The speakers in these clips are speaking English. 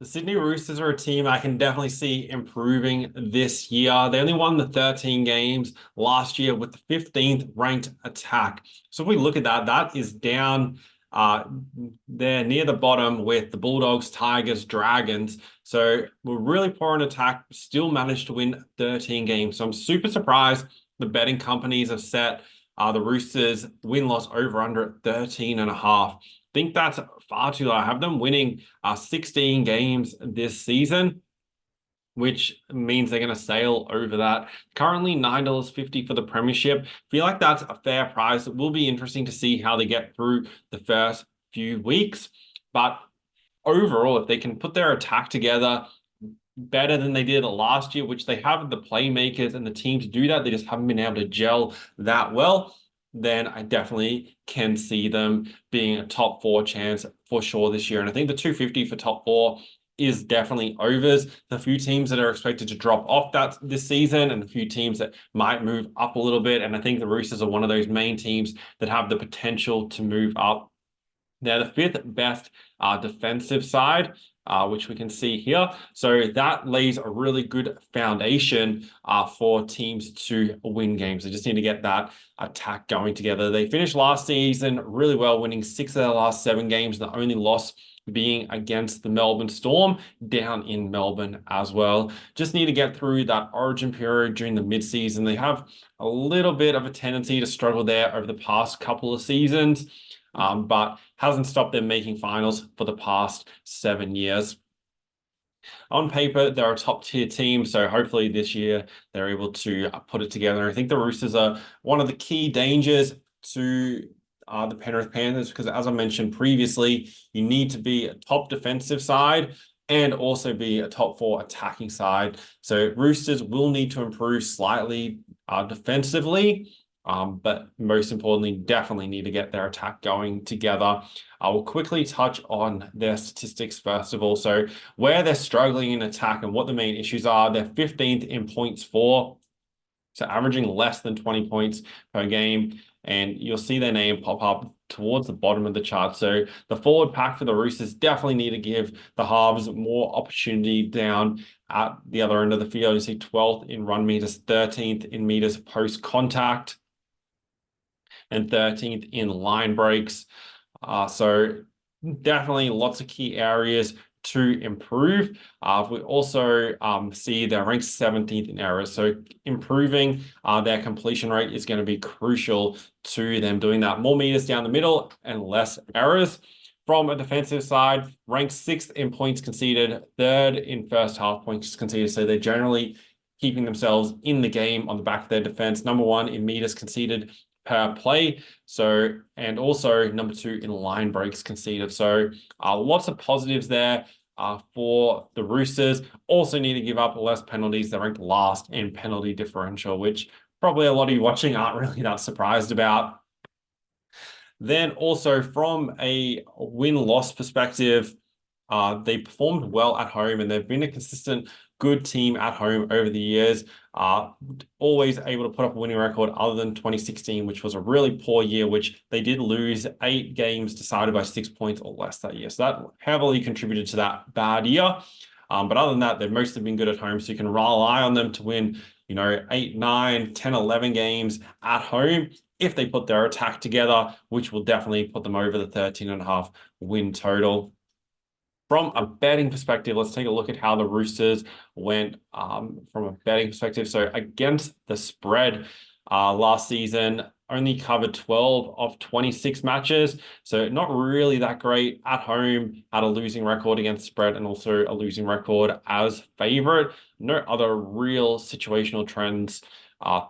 The Sydney Roosters are a team I can definitely see improving this year. They only won the 13 games last year with the 15th ranked attack. So if we look at that, that is down uh, there near the bottom with the Bulldogs, Tigers, Dragons. So we're really poor in attack, still managed to win 13 games. So I'm super surprised the betting companies have set the Roosters win-loss over under at 13 and a half. Think that's far too low. I have them winning 16 games this season, which means they're going to sail over that. Currently $9.50 for the premiership. Feel like that's a fair price. It will be interesting to see how they get through the first few weeks. But overall, if they can put their attack together better than they did last year, which they have the playmakers and the team to do that, they just haven't been able to gel that well, then I definitely can see them being a top four chance for sure this year. And I think the 250 for top four is definitely overs. A few teams that are expected to drop off that this season and a few teams that might move up a little bit. And I think the Roosters are one of those main teams that have the potential to move up. They're the fifth best defensive side, which we can see here. So that lays a really good foundation for teams to win games. They just need to get that attack going together. They finished last season really well, winning 6 of their last 7 games. The only loss being against the Melbourne Storm down in Melbourne as well. Just need to get through that origin period during the mid-season. They have a little bit of a tendency to struggle there over the past couple of seasons. But hasn't stopped them making finals for the past 7 years. On paper, they're a top tier team, so hopefully this year they're able to put it together. I think the Roosters are one of the key dangers to the Penrith Panthers because, as I mentioned previously, you need to be a top defensive side and also be a top 4 attacking side. So Roosters will need to improve slightly defensively. But most importantly, definitely need to get their attack going together. I will quickly touch on their statistics first of all. So where they're struggling in attack and what the main issues are, they're 15th in points for, so averaging less than 20 points per game. And you'll see their name pop up towards the bottom of the chart. So the forward pack for the Roosters definitely need to give the halves more opportunity down at the other end of the field. You see 12th in run meters, 13th in meters post contact, and 13th in line breaks. So definitely lots of key areas to improve. We also see they're ranked 17th in errors. So improving their completion rate is going to be crucial to them doing that. More meters down the middle and less errors. From a defensive side, ranked 6th in points conceded, 3rd in first half points conceded. So they're generally keeping themselves in the game on the back of their defense. Number 1 in meters conceded per play. So, and also number 2 in line breaks conceded. So lots of positives there for the Roosters. Also need to give up less penalties. They're ranked last in penalty differential, which probably a lot of you watching aren't really that surprised about. Then also from a win-loss perspective, they performed well at home and they've been a consistent good team at home over the years. Always able to put up a winning record other than 2016, which was a really poor year, which they did lose 8 games decided by 6 points or less that year. So that heavily contributed to that bad year. But other than that, they've mostly been good at home. So you can rely on them to win, 8, 9, 10, 11 games at home if they put their attack together, which will definitely put them over the 13.5 win total. From a betting perspective, let's take a look at how the Roosters went from a betting perspective. So against the spread last season, only covered 12 of 26 matches. So not really that great at home, had a losing record against spread and also a losing record as favorite. No other real situational trends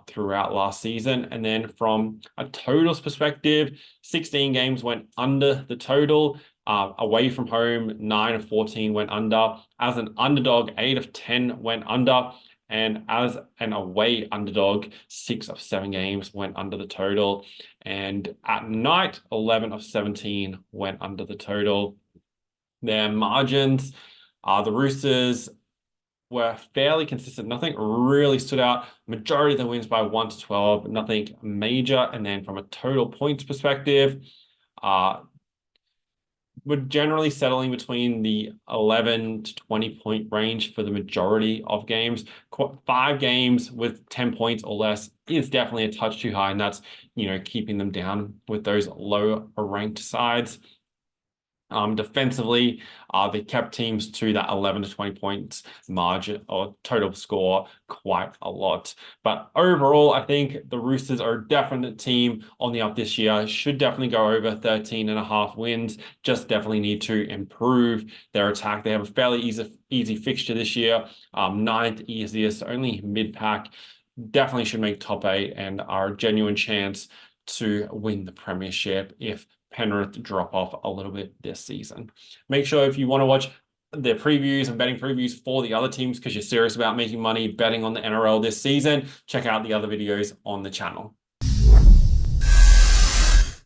throughout last season. And then from a totals perspective, 16 games went under the total. Away from home, 9 of 14 went under. As an underdog, 8 of 10 went under. And as an away underdog, 6 of 7 games went under the total. And at night, 11 of 17 went under the total. Their margins, the Roosters were fairly consistent. Nothing really stood out. Majority of the wins by 1 to 12, nothing major. And then from a total points perspective, we're generally settling between the 11 to 20 point range for the majority of games. 5 games with 10 points or less is definitely a touch too high, and that's, keeping them down with those lower ranked sides. Defensively, they kept teams to that 11 to 20 points margin or total score quite a lot. But overall, I think the Roosters are a definite team on the up this year. Should definitely go over 13.5 wins. Just definitely need to improve their attack. They have a fairly easy fixture this year. 9th easiest, only mid-pack. Definitely should make top 8 and are a genuine chance to win the premiership if Penrith drop off a little bit this season. Make sure if you want to watch the previews and betting previews for the other teams because you're serious about making money betting on the NRL this season, check out the other videos on the channel.